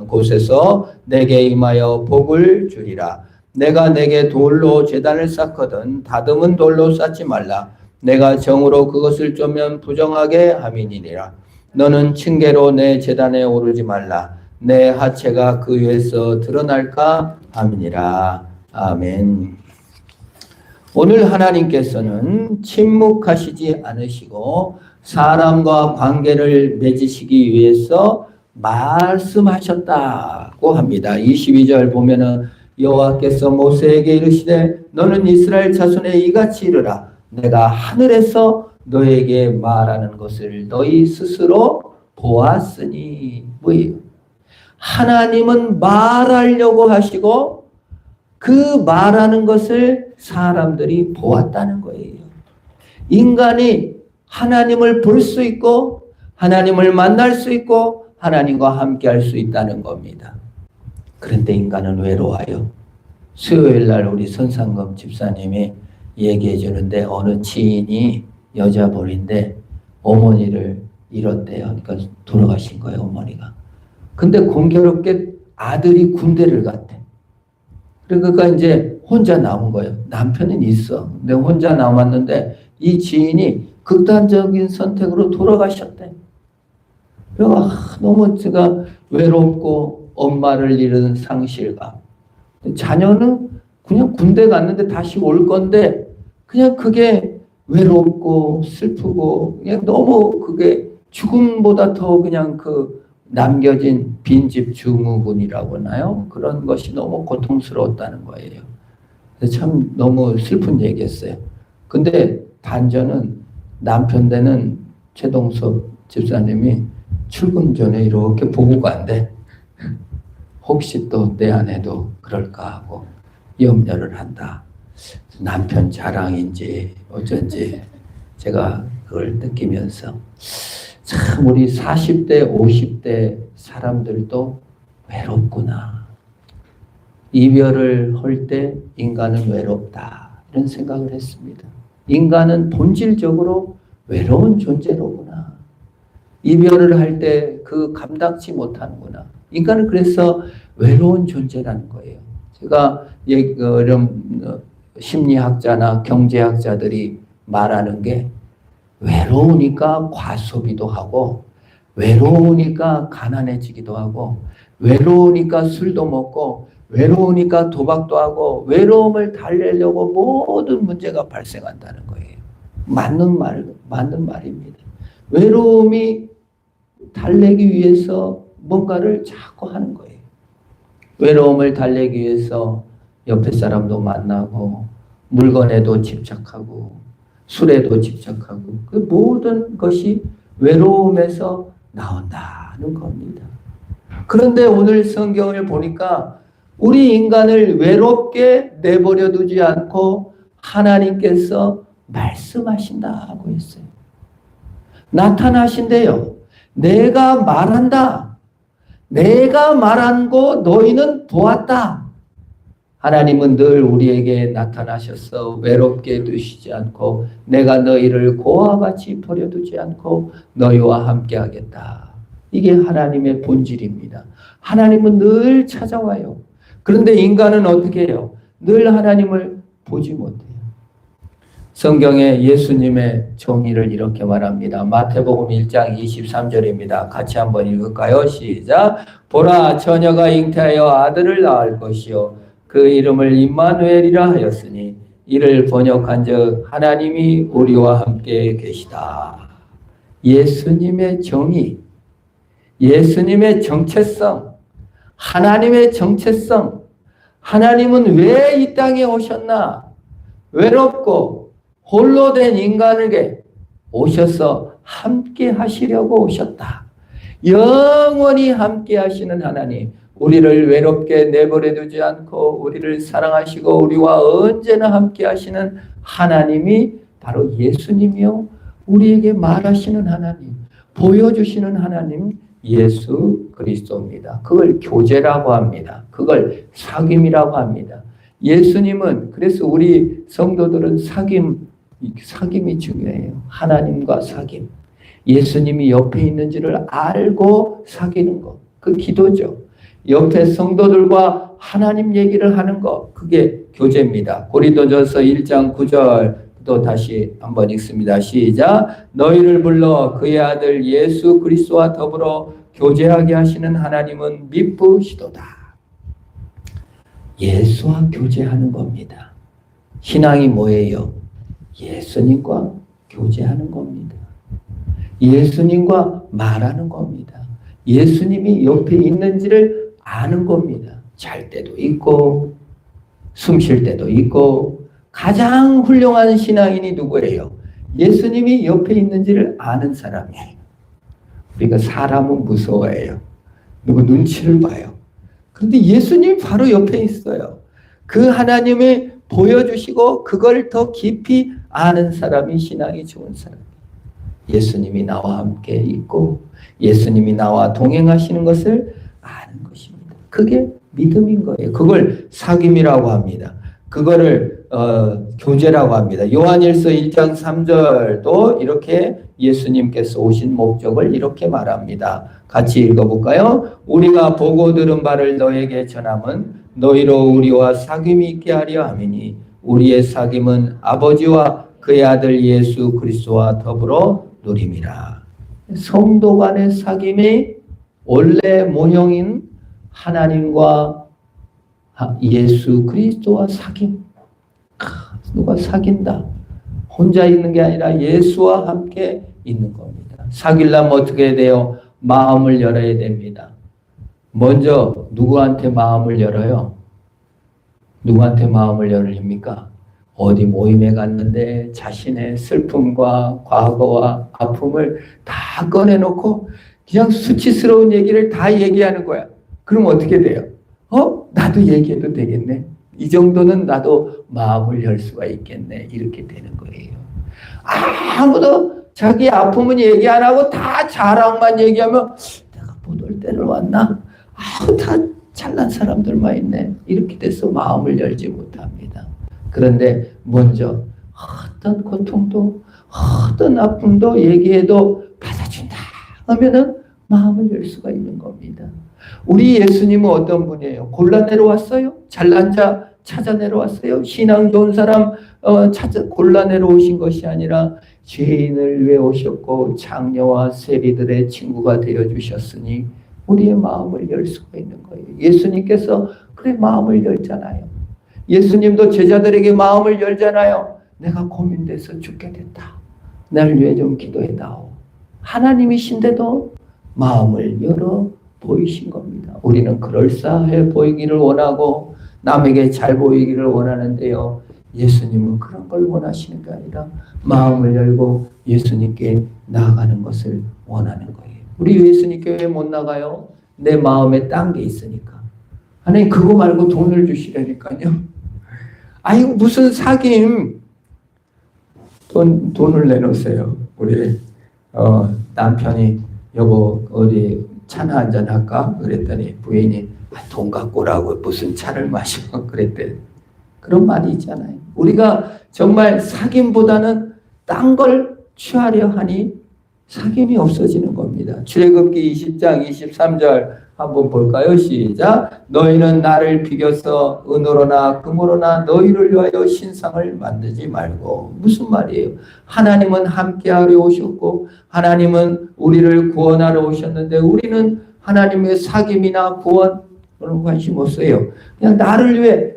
곳에서 내게 임하여 복을 주리라. 내가 내게 돌로 제단을 쌓거든 다듬은 돌로 쌓지 말라. 내가 정으로 그것을 쪼면 부정하게 함이니라. 너는 층계로 내 제단에 오르지 말라. 내 하체가 그 위에서 드러날까 함이니라. 아멘. 오늘 하나님께서는 침묵하시지 않으시고 사람과 관계를 맺으시기 위해서 말씀하셨다고 합니다. 22절 보면은 여호와께서 모세에게 이르시되 너는 이스라엘 자손에 이같이 이르라. 내가 하늘에서 너에게 말하는 것을 너희 스스로 보았으니. 뭐예요? 하나님은 말하려고 하시고 그 말하는 것을 사람들이 보았다는 거예요. 인간이 하나님을 볼 수 있고 하나님을 만날 수 있고 하나님과 함께 할 수 있다는 겁니다. 그런데 인간은 외로워요. 수요일 날 우리 선상금 집사님이 얘기해 주는데 어느 지인이 여자분인데 어머니를 잃었대요. 그러니까 돌아가신 거예요, 어머니가. 근데 공교롭게 아들이 군대를 갔대. 그러니까 이제 혼자 남은 거예요. 남편은 있어. 근데 혼자 남았는데 이 지인이 극단적인 선택으로 돌아가셨대. 그래서 너무 제가 외롭고 엄마를 잃은 상실감. 자녀는 그냥 군대 갔는데 다시 올 건데 그냥 그게 외롭고 슬프고 그냥 너무 그게 죽음보다 더 그냥 그 남겨진 빈집 증후군이라고 하나요? 그런 것이 너무 고통스러웠다는 거예요. 참 너무 슬픈 얘기였어요. 근데 반전은 남편 되는 최동섭 집사님이 출근 전에 이렇게 보고 간대. 혹시 또 내 아내도 그럴까 하고 염려를 한다. 남편 자랑인지 어쩐지 제가 그걸 느끼면서 참 우리 40대 50대 사람들도 외롭구나. 이별을 할 때 인간은 외롭다. 이런 생각을 했습니다. 인간은 본질적으로 외로운 존재로구나. 이별을 할 때 그 감당치 못하는구나. 인간은 그래서 외로운 존재라는 거예요. 제가 이런 심리학자나 경제학자들이 말하는 게 외로우니까 과소비도 하고 외로우니까 가난해지기도 하고 외로우니까 술도 먹고 외로우니까 도박도 하고 외로움을 달래려고 모든 문제가 발생한다는 거예요. 맞는 말입니다. 외로움이 달래기 위해서 뭔가를 자꾸 하는 거예요. 외로움을 달래기 위해서 옆에 사람도 만나고 물건에도 집착하고 술에도 집착하고 그 모든 것이 외로움에서 나온다는 겁니다. 그런데 오늘 성경을 보니까 우리 인간을 외롭게 내버려 두지 않고 하나님께서 말씀하신다고 했어요. 나타나신대요. 내가 말한다. 내가 말한 거 너희는 보았다. 하나님은 늘 우리에게 나타나셔서 외롭게 두시지 않고 내가 너희를 고와 같이 버려두지 않고 너희와 함께 하겠다. 이게 하나님의 본질입니다. 하나님은 늘 찾아와요. 그런데 인간은 어떻게 해요? 늘 하나님을 보지 못해요. 성경에 예수님의 정의를 이렇게 말합니다. 마태복음 1장 23절입니다. 같이 한번 읽을까요? 시작. 보라, 처녀가 잉태하여 아들을 낳을 것이요 그 이름을 임마누엘이라 하였으니 이를 번역한즉 하나님이 우리와 함께 계시다. 예수님의 정의, 예수님의 정체성, 하나님의 정체성. 하나님은 왜 이 땅에 오셨나? 외롭고 홀로 된 인간에게 오셔서 함께 하시려고 오셨다. 영원히 함께 하시는 하나님, 우리를 외롭게 내버려 두지 않고 우리를 사랑하시고 우리와 언제나 함께 하시는 하나님이 바로 예수님이요, 우리에게 말하시는 하나님, 보여주시는 하나님 예수 그리스도입니다. 그걸 교제라고 합니다. 그걸 사귐이라고 합니다. 예수님은, 그래서 우리 성도들은 사귐이 중요해요. 하나님과 사귐. 예수님이 옆에 있는지를 알고 사귀는 것. 그 기도죠. 옆에 성도들과 하나님 얘기를 하는 것, 그게 교제입니다. 고린도전서 1장 9절 또 다시 한번 읽습니다. 시작. 너희를 불러 그의 아들 예수 그리스도와 더불어 교제하게 하시는 하나님은 미쁘시도다. 예수와 교제하는 겁니다. 신앙이 뭐예요? 예수님과 교제하는 겁니다. 예수님과 말하는 겁니다. 예수님이 옆에 있는지를 아는 겁니다. 잘 때도 있고 숨 쉴 때도 있고. 가장 훌륭한 신앙인이 누구예요? 예수님이 옆에 있는지를 아는 사람이에요. 우리가 사람은 무서워해요. 누구 눈치를 봐요. 그런데 예수님이 바로 옆에 있어요. 그 하나님을 보여주시고 그걸 더 깊이 아는 사람이 신앙이 좋은 사람이에요. 예수님이 나와 함께 있고 예수님이 나와 동행하시는 것을 아는 것입니다. 그게 믿음인 거예요. 그걸 사귐이라고 합니다. 그거를 교제라고 합니다. 요한일서 1장 3절도 이렇게 예수님께서 오신 목적을 이렇게 말합니다. 같이 읽어볼까요? 우리가 보고 들은 바를 너에게 전함은 너희로 우리와 사귐이 있게 하려 함이니 우리의 사귐은 아버지와 그의 아들 예수 그리스도와 더불어 누림이라. 성도 간의 사귐이 원래 모형인 하나님과 예수 그리스도와 사귐. 누가 사귄다. 혼자 있는 게 아니라 예수와 함께 있는 겁니다. 사귀려면 어떻게 돼요? 마음을 열어야 됩니다. 먼저 누구한테 마음을 열어요? 누구한테 마음을 열립니까? 어디 모임에 갔는데 자신의 슬픔과 과거와 아픔을 다 꺼내놓고 그냥 수치스러운 얘기를 다 얘기하는 거야. 그럼 어떻게 돼요? 나도 얘기해도 되겠네. 이 정도는 나도 마음을 열 수가 있겠네. 이렇게 되는 거예요. 아무도 자기 아픔은 얘기 안 하고 다 자랑만 얘기하면 내가 못 올 때를 왔나? 다 잘난 사람들만 있네. 이렇게 돼서 마음을 열지 못합니다. 그런데 먼저 어떤 고통도 어떤 아픔도 얘기해도 받아준다 하면은 마음을 열 수가 있는 겁니다. 우리 예수님은 어떤 분이에요? 골라내러 왔어요? 잘난 자 찾아내러 왔어요? 신앙 좋은 사람 골라내러 오신 것이 아니라 죄인을 위해 오셨고 장녀와 세리들의 친구가 되어주셨으니 우리의 마음을 열 수가 있는 거예요. 예수님께서 그래 마음을 열잖아요. 예수님도 제자들에게 마음을 열잖아요. 내가 고민돼서 죽게 됐다. 나를 위해 좀 기도해다오. 하나님이신데도 마음을 열어 보이신 겁니다. 우리는 그럴싸해 보이기를 원하고 남에게 잘 보이기를 원하는데요. 예수님은 그런 걸 원하시는 게 아니라 마음을 열고 예수님께 나아가는 것을 원하는 거예요. 우리 예수님 교회 못 나가요? 내 마음에 딴 게 있으니까. 하나님 그거 말고 돈을 주시라니까요. 아이고 무슨 사귐. 돈을 내놓으세요. 우리 남편이 여보 어디 차나 한잔 할까? 그랬더니 부인이 돈 갖고 오라고 무슨 차를 마시고 그랬대. 그런 말이 있잖아요. 우리가 정말 사귐보다는 딴 걸 취하려 하니 사귐이 없어지는 겁니다. 출애굽기 20장 23절 한번 볼까요? 시작. 너희는 나를 비겨서 은으로나 금으로나 너희를 위하여 신상을 만들지 말고. 무슨 말이에요? 하나님은 함께하려 오셨고 하나님은 우리를 구원하러 오셨는데 우리는 하나님의 사귐이나 구원 그런 관심 없어요. 그냥 나를 위해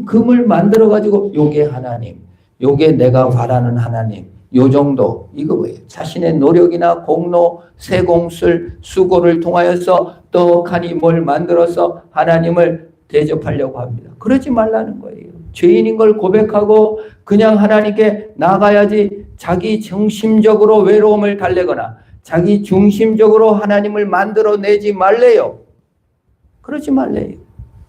금을 만들어 가지고 요게 하나님, 요게 내가 바라는 하나님, 요 정도. 이거 뭐예요? 자신의 노력이나 공로, 세공술, 수고를 통하여서 떡하니 뭘 만들어서 하나님을 대접하려고 합니다. 그러지 말라는 거예요. 죄인인 걸 고백하고 그냥 하나님께 나가야지 자기 중심적으로 외로움을 달래거나 자기 중심적으로 하나님을 만들어내지 말래요. 그러지 말래요.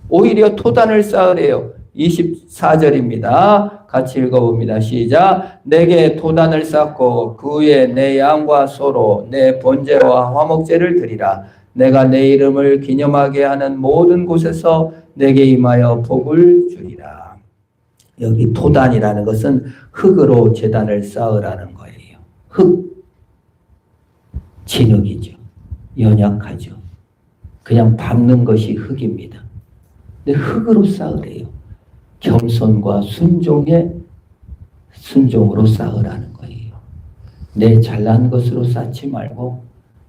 오히려 토단을 쌓으래요. 24절입니다. 같이 읽어봅니다. 시작. 내게 토단을 쌓고 그 위에 내 양과 소로 내 번제와 화목제를 드리라. 내가 내 이름을 기념하게 하는 모든 곳에서 내게 임하여 복을 주리라. 여기 토단이라는 것은 흙으로 제단을 쌓으라는 거예요. 흙. 진흙이죠. 연약하죠. 그냥 밟는 것이 흙입니다. 근데 흙으로 쌓으래요. 겸손과 순종으로 쌓으라는 거예요. 내 잘난 것으로 쌓지 말고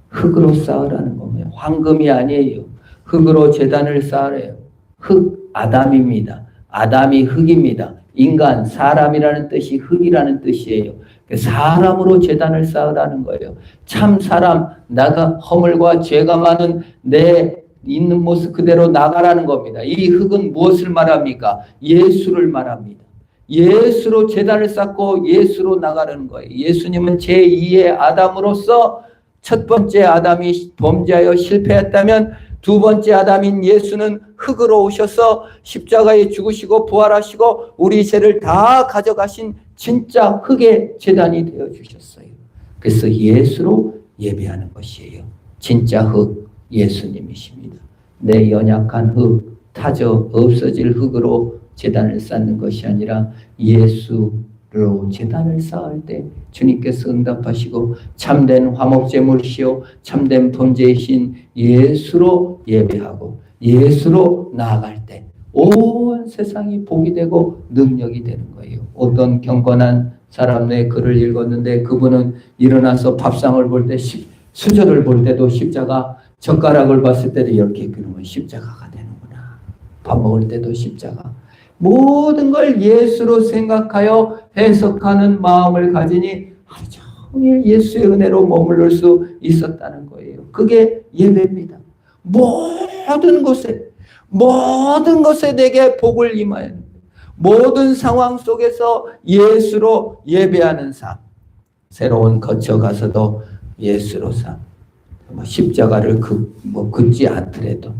흙으로 쌓으라는 겁니다. 황금이 아니에요. 흙으로 제단을 쌓으래요. 흙, 아담입니다. 아담이 흙입니다. 인간, 사람이라는 뜻이 흙이라는 뜻이에요. 사람으로 제단을 쌓으라는 거예요. 참 사람, 나가 허물과 죄가 많은 내 있는 모습 그대로 나가라는 겁니다. 이 흙은 무엇을 말합니까? 예수를 말합니다. 예수로 제단을 쌓고 예수로 나가는 거예요. 예수님은 제2의 아담으로서 첫 번째 아담이 범죄하여 실패했다면 두 번째 아담인 예수는 흙으로 오셔서 십자가에 죽으시고 부활하시고 우리 죄를 다 가져가신 진짜 흙의 제단이 되어주셨어요. 그래서 예수로 예배하는 것이에요. 진짜 흙 예수님이십니다. 내 연약한 흙, 타져 없어질 흙으로 제단을 쌓는 것이 아니라 예수로 제단을 쌓을 때 주님께서 응답하시고 참된 화목제물이시오 참된 번제이신 예수로 예배하고 예수로 나아갈 때 온 세상이 복이 되고 능력이 되는 거예요. 어떤 경건한 사람의 글을 읽었는데 그분은 일어나서 밥상을 볼 때 수저를 볼 때도 십자가, 젓가락을 봤을 때도 이렇게 그러면 십자가가 되는구나. 밥 먹을 때도 십자가. 모든 걸 예수로 생각하여 해석하는 마음을 가지니 하루 종일 예수의 은혜로 머무를 수 있었다는 거예요. 그게 예배입니다. 모든 것에 내게 복을 임하여 모든 상황 속에서 예수로 예배하는 삶. 새로운 거쳐가서도 예수로 삶. 십자가를 긋지 않더라도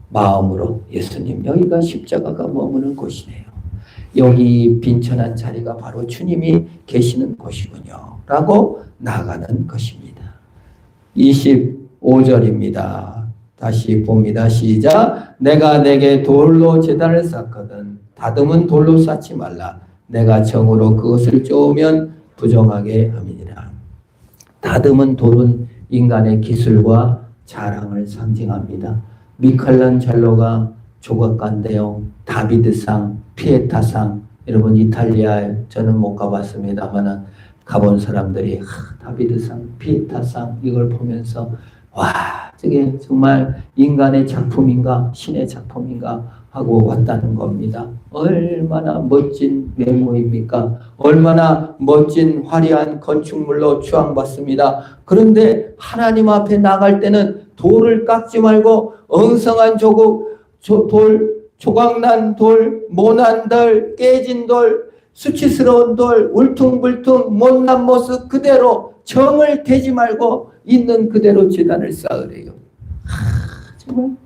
마음으로 예수님, 여기가 십자가가 머무는 곳이네요. 여기 빈천한 자리가 바로 주님이 계시는 곳이군요. 라고 나가는 것입니다. 25절입니다. 다시 봅니다. 시작. 내가 내게 돌로 제단을 쌓거든 다듬은 돌로 쌓지 말라. 내가 정으로 그것을 쪼으면 부정하게 함이니라. 다듬은 돌은 인간의 기술과 자랑을 상징합니다. 미켈란젤로가 조각가인데요. 다비드상, 피에타상, 여러분 이탈리아 저는 못 가봤습니다만 가본 사람들이 다비드상, 피에타상 이걸 보면서 와 저게 정말 인간의 작품인가 신의 작품인가 하고 왔다는 겁니다. 얼마나 멋진 메모입니까? 얼마나 멋진 화려한 건축물로 추앙받습니다. 그런데 하나님 앞에 나갈 때는 돌을 깎지 말고 엉성한 조각난 돌, 모난 돌, 깨진 돌, 수치스러운 돌, 울퉁불퉁 못난 모습 그대로 정을 대지 말고 있는 그대로 제단을 쌓으래요. 정말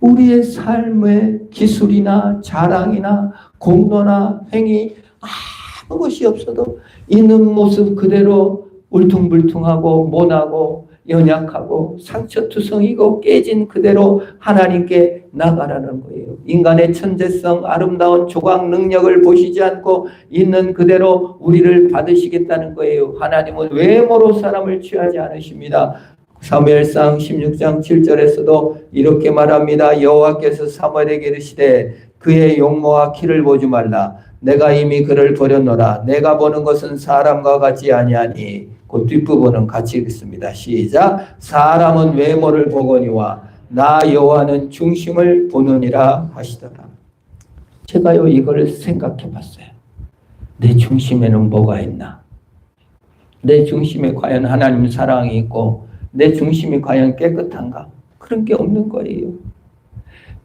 우리의 삶의 기술이나 자랑이나 공로나 행위 아무 것이 없어도 있는 모습 그대로 울퉁불퉁하고 모나고 연약하고 상처투성이고 깨진 그대로 하나님께 나가라는 거예요. 인간의 천재성, 아름다운 조각 능력을 보시지 않고 있는 그대로 우리를 받으시겠다는 거예요. 하나님은 외모로 사람을 취하지 않으십니다. 사무엘상 16장 7절에서도 이렇게 말합니다. 여호와께서 사무엘에게 이르시되 그의 용모와 키를 보지 말라. 내가 이미 그를 버렸노라. 내가 보는 것은 사람과 같지 아니하니. 그 뒷부분은 같이 읽습니다. 시작. 사람은 외모를 보거니와 나 여호와는 중심을 보느니라 하시더라. 제가요 이걸 생각해 봤어요. 내 중심에는 뭐가 있나? 내 중심에 과연 하나님 사랑이 있고 내 중심이 과연 깨끗한가? 그런 게 없는 거예요.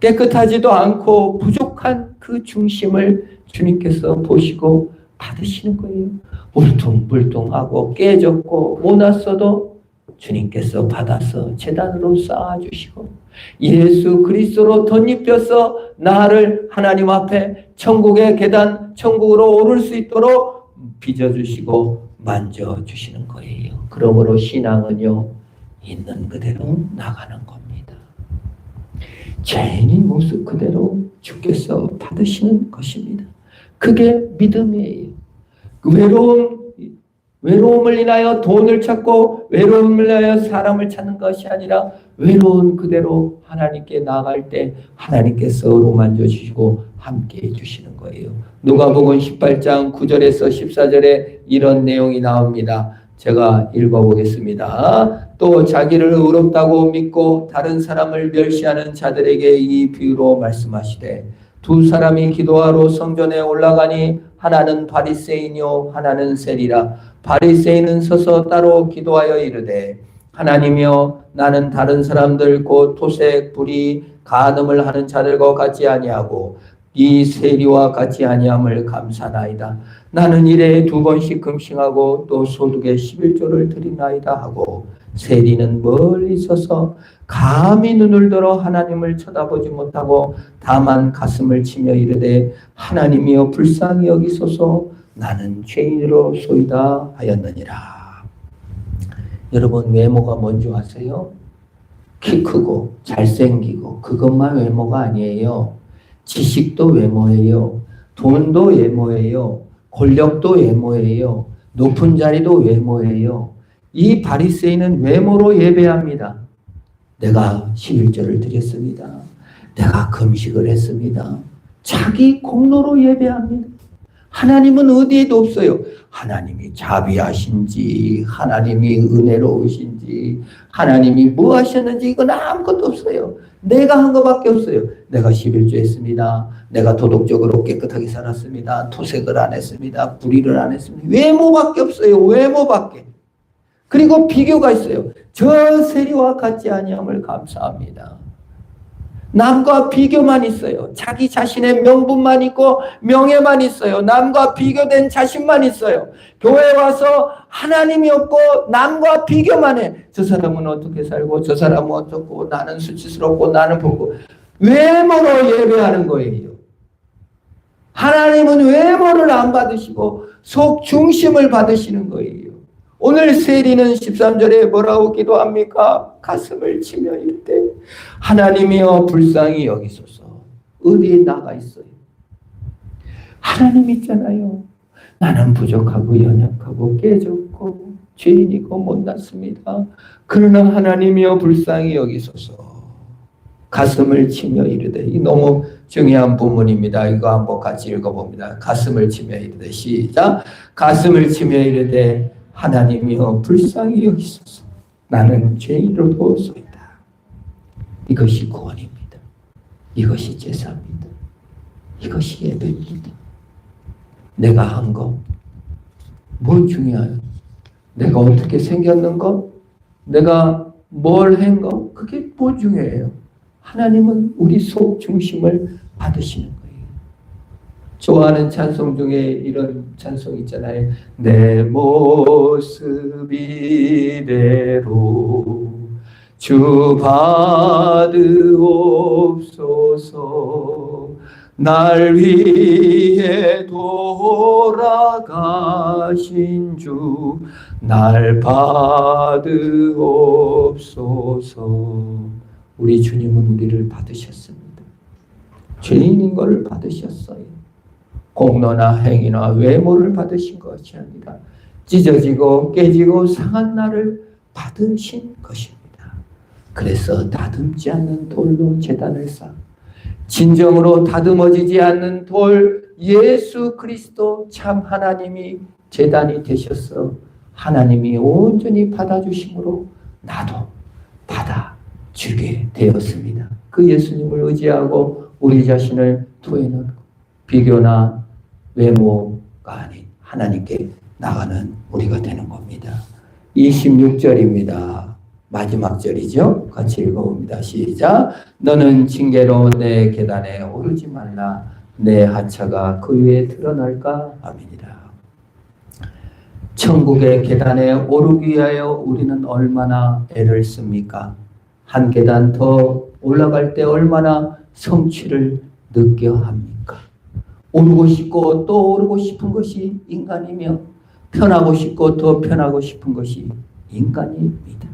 깨끗하지도 않고 부족한 그 중심을 주님께서 보시고 받으시는 거예요. 울퉁불퉁하고 깨졌고 모났어도 주님께서 받아서 제단으로 쌓아주시고 예수 그리스도로 덧입혀서 나를 하나님 앞에 천국의 계단, 천국으로 오를 수 있도록 빚어주시고 만져주시는 거예요. 그러므로 신앙은요 있는 그대로 나가는 겁니다. 죄인인 모습 그대로 주께서 받으시는 것입니다. 그게 믿음이에요. 그 외로움, 외로움을 인하여 돈을 찾고 외로움을 인하여 사람을 찾는 것이 아니라 외로운 그대로 하나님께 나아갈 때 하나님께서 어루만져 주시고 함께 해주시는 거예요. 누가복음 18장 9절에서 14절에 이런 내용이 나옵니다. 제가 읽어보겠습니다. 또 자기를 의롭다고 믿고 다른 사람을 멸시하는 자들에게 이 비유로 말씀하시되 두 사람이 기도하러 성전에 올라가니 하나는 바리새인이요 하나는 세리라. 바리새인은 서서 따로 기도하여 이르되 하나님이여 나는 다른 사람들 곧 토색, 불의, 간음을 하는 자들과 같지 아니하고 이 세리와 같지 아니함을 감사나이다. 나는 일에 2번씩 금식하고 또 소득의 11조를 드리나이다 하고 세리는 멀리 서서 감히 눈을 들어 하나님을 쳐다보지 못하고 다만 가슴을 치며 이르되 하나님이여 불쌍히 여기소서 나는 죄인으로소이다 하였느니라. 여러분 외모가 뭔지 아세요? 키 크고 잘생기고 그것만 외모가 아니에요. 지식도 외모예요. 돈도 외모예요. 권력도 외모예요. 높은 자리도 외모예요. 이 바리새인은 외모로 예배합니다. 내가 11조를 드렸습니다. 내가 금식을 했습니다. 자기 공로로 예배합니다. 하나님은 어디에도 없어요. 하나님이 자비하신지 하나님이 은혜로우신지 하나님이 뭐 하셨는지 이건 아무것도 없어요. 내가 한 것밖에 없어요. 내가 11조 했습니다. 내가 도덕적으로 깨끗하게 살았습니다. 토색을 안 했습니다. 불의를 안 했습니다. 외모밖에 없어요. 외모밖에. 그리고 비교가 있어요. 저 세리와 같지 아니함을 감사합니다. 남과 비교만 있어요. 자기 자신의 명분만 있고 명예만 있어요. 남과 비교된 자신만 있어요. 교회 와서 하나님이 없고 남과 비교만 해. 저 사람은 어떻게 살고 저 사람은 어떻고 나는 수치스럽고 나는 보고 외모로 예배하는 거예요. 하나님은 외모를 안 받으시고 속 중심을 받으시는 거예요. 오늘 세리는 13절에 뭐라고 기도합니까? 가슴을 치며 이르되 하나님이여 불쌍히 여기소서. 어디에 나가 있어요? 하나님 있잖아요. 나는 부족하고 연약하고 깨졌고 죄인이고 못났습니다. 그러나 하나님이여 불쌍히 여기소서. 가슴을 치며 이르되 이 너무 중요한 부분입니다. 이거 한번 같이 읽어봅니다. 가슴을 치며 이르되 시작. 가슴을 치며 이르되 하나님이여 불쌍히 여기소서. 나는 죄인으로소이다. 이것이 구원입니다. 이것이 제사입니다. 이것이 예배입니다. 내가 한 것, 뭘 중요해요? 내가 어떻게 생겼는 것, 내가 뭘 한 것, 그게 뭐 중요해요? 하나님은 우리 속 중심을 받으시는 거예요. 좋아하는 찬송 중에 이런 찬송 있잖아요. 내 모습 이대로 주 받으옵소서. 날 위해 돌아가신 주 날 받으옵소서. 우리 주님은 우리를 받으셨습니다. 죄인인 것을 받으셨어요. 공로나 행위나 외모를 받으신 것이 아니라 찢어지고 깨지고 상한 나를 받으신 것입니다. 그래서 다듬지 않는 돌로 제단을 쌓아 진정으로 다듬어지지 않는 돌 예수 그리스도 참 하나님이 제단이 되셔서 하나님이 온전히 받아주심으로 나도 받아주게 되었습니다. 그 예수님을 의지하고 우리 자신을 토해놓고 비교나 외모가 아닌 하나님께 나가는 우리가 되는 겁니다. 26절입니다. 마지막 절이죠. 같이 읽어봅니다. 시작. 너는 징계로 내 계단에 오르지 말라. 내 하차가 그 위에 드러날까 함이니라. 천국의 계단에 오르기 위하여 우리는 얼마나 애를 씁니까? 한 계단 더 올라갈 때 얼마나 성취를 느껴 합니까? 오르고 싶고 또 오르고 싶은 것이 인간이며 편하고 싶고 더 편하고 싶은 것이 인간입니다.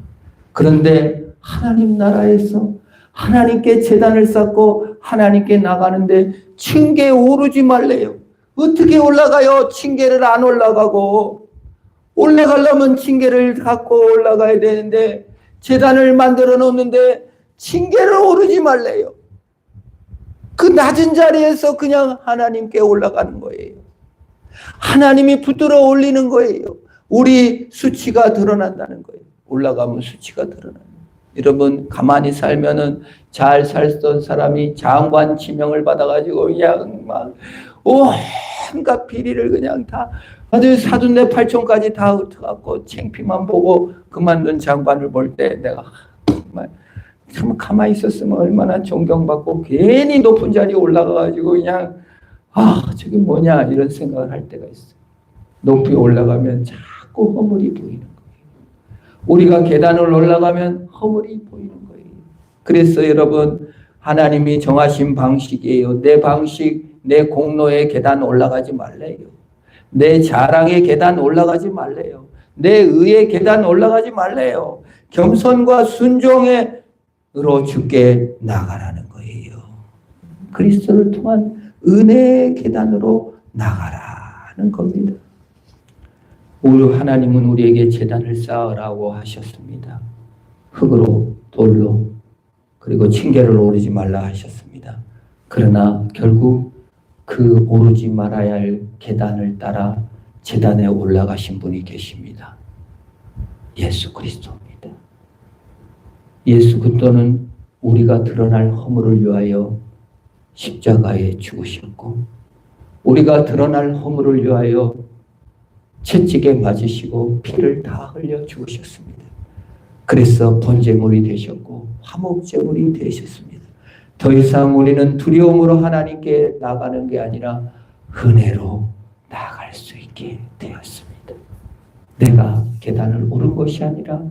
그런데 하나님 나라에서 하나님께 제단을 쌓고 하나님께 나가는데 층계에 오르지 말래요. 어떻게 올라가요? 층계를 안 올라가고 올라가려면 징계를 갖고 올라가야 되는데 제단을 만들어 놓는데 징계를 오르지 말래요. 그 낮은 자리에서 그냥 하나님께 올라가는 거예요. 하나님이 붙들어 올리는 거예요. 우리 수치가 드러난다는 거예요. 올라가면 수치가 드러나요. 여러분 가만히 살면은 잘 살던 사람이 장관 지명을 받아가지고 그냥 막 온갖 비리를 그냥 다 아주 사돈네 팔촌까지 다 흩어갖고 창피만 보고 그만둔 장관을 볼 때 내가 정말 참 가만히 있었으면 얼마나 존경받고 괜히 높은 자리에 올라가가지고 그냥 저게 뭐냐 이런 생각을 할 때가 있어요. 높이 올라가면 자꾸 허물이 보이는 거예요. 우리가 계단을 올라가면 허물이 보이는 거예요. 그래서 여러분 하나님이 정하신 방식이에요. 내 방식, 내 공로의 계단 올라가지 말래요. 내 자랑의 계단 올라가지 말래요. 내 의의 계단 올라가지 말래요. 겸손과 순종으로 주께 나가라는 거예요. 그리스도를 통한 은혜의 계단으로 나가라는 겁니다. 우리 하나님은 우리에게 제단을 쌓으라고 하셨습니다. 흙으로, 돌로, 그리고 징계를 오르지 말라 하셨습니다. 그러나 결국 그 오르지 말아야 할 계단을 따라 제단에 올라가신 분이 계십니다. 예수 그리스도입니다. 예수 그리스도는 우리가 드러날 허물을 위하여 십자가에 죽으셨고 우리가 드러날 허물을 위하여 채찍에 맞으시고 피를 다 흘려 죽으셨습니다. 그래서 번제물이 되셨고 화목제물이 되셨습니다. 더 이상 우리는 두려움으로 하나님께 나가는 게 아니라 은혜로 나아갈 수 있게 되었습니다. 내가 계단을 오른 것이 아니라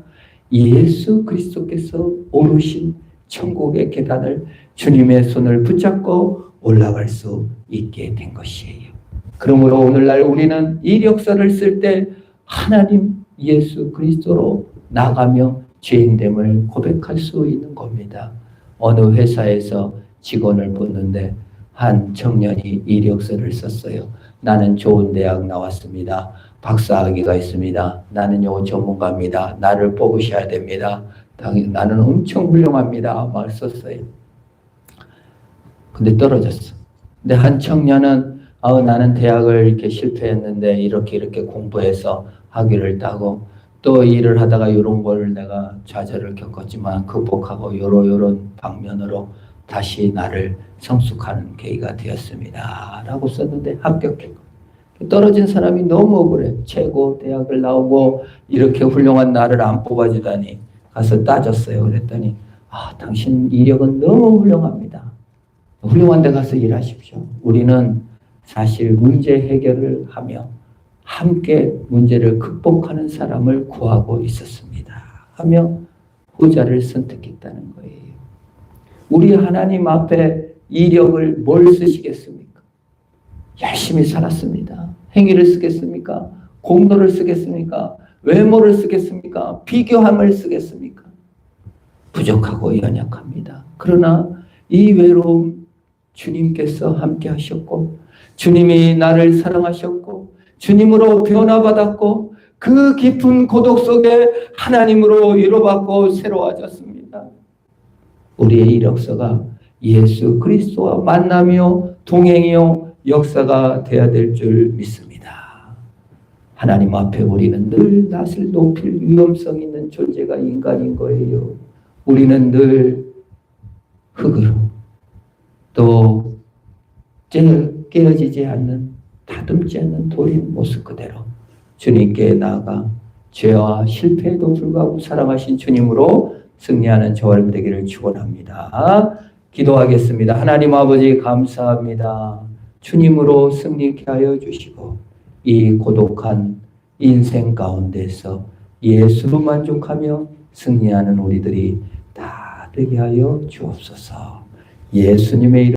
예수 그리스도께서 오르신 천국의 계단을 주님의 손을 붙잡고 올라갈 수 있게 된 것이에요. 그러므로 오늘날 우리는 이력서를 쓸 때 하나님 예수 그리스도로 나가며 죄인됨을 고백할 수 있는 겁니다. 어느 회사에서 직원을 뽑는데 한 청년이 이력서를 썼어요. 나는 좋은 대학 나왔습니다. 박사학위가 있습니다. 나는 요 전문가입니다. 나를 뽑으셔야 됩니다. 나는 엄청 훌륭합니다. 말 썼어요. 근데 떨어졌어. 근데 한 청년은 나는 대학을 이렇게 실패했는데 이렇게 공부해서 학위를 따고 또 일을 하다가 이런 걸 내가 좌절을 겪었지만 극복하고 요런 방면으로 다시 나를 성숙하는 계기가 되었습니다. 라고 썼는데 합격했고 떨어진 사람이 너무 억울해. 최고 대학을 나오고 이렇게 훌륭한 나를 안 뽑아주다니 가서 따졌어요. 그랬더니 당신 이력은 너무 훌륭합니다. 훌륭한 데 가서 일하십시오. 우리는 사실 문제 해결을 하며 함께 문제를 극복하는 사람을 구하고 있었습니다. 하며 후자를 선택했다는 거예요. 우리 하나님 앞에 이력을 뭘 쓰시겠습니까? 열심히 살았습니다. 행위를 쓰겠습니까? 공로를 쓰겠습니까? 외모를 쓰겠습니까? 비교함을 쓰겠습니까? 부족하고 연약합니다. 그러나 이 외로움 주님께서 함께 하셨고 주님이 나를 사랑하셨고 주님으로 변화받았고 그 깊은 고독 속에 하나님으로 위로받고 새로워졌습니다. 우리의 이력서가 예수 그리스도와 만나며 동행이요 역사가 되어야 될 줄 믿습니다. 하나님 앞에 우리는 늘 낯을 높일 위험성 있는 존재가 인간인 거예요. 우리는 늘 흙으로 또 깨어지지 않는 다듬지 않는 돌인 모습 그대로 주님께 나아가 죄와 실패에도 불구하고 사랑하신 주님으로 승리하는 저와 여러분 되기를 축원합니다. 기도하겠습니다. 하나님 아버지 감사합니다. 주님으로 승리케 하여 주시고 이 고독한 인생 가운데서 예수로 만족하며 승리하는 우리들이 다 되게 하여 주옵소서. 예수님의 이름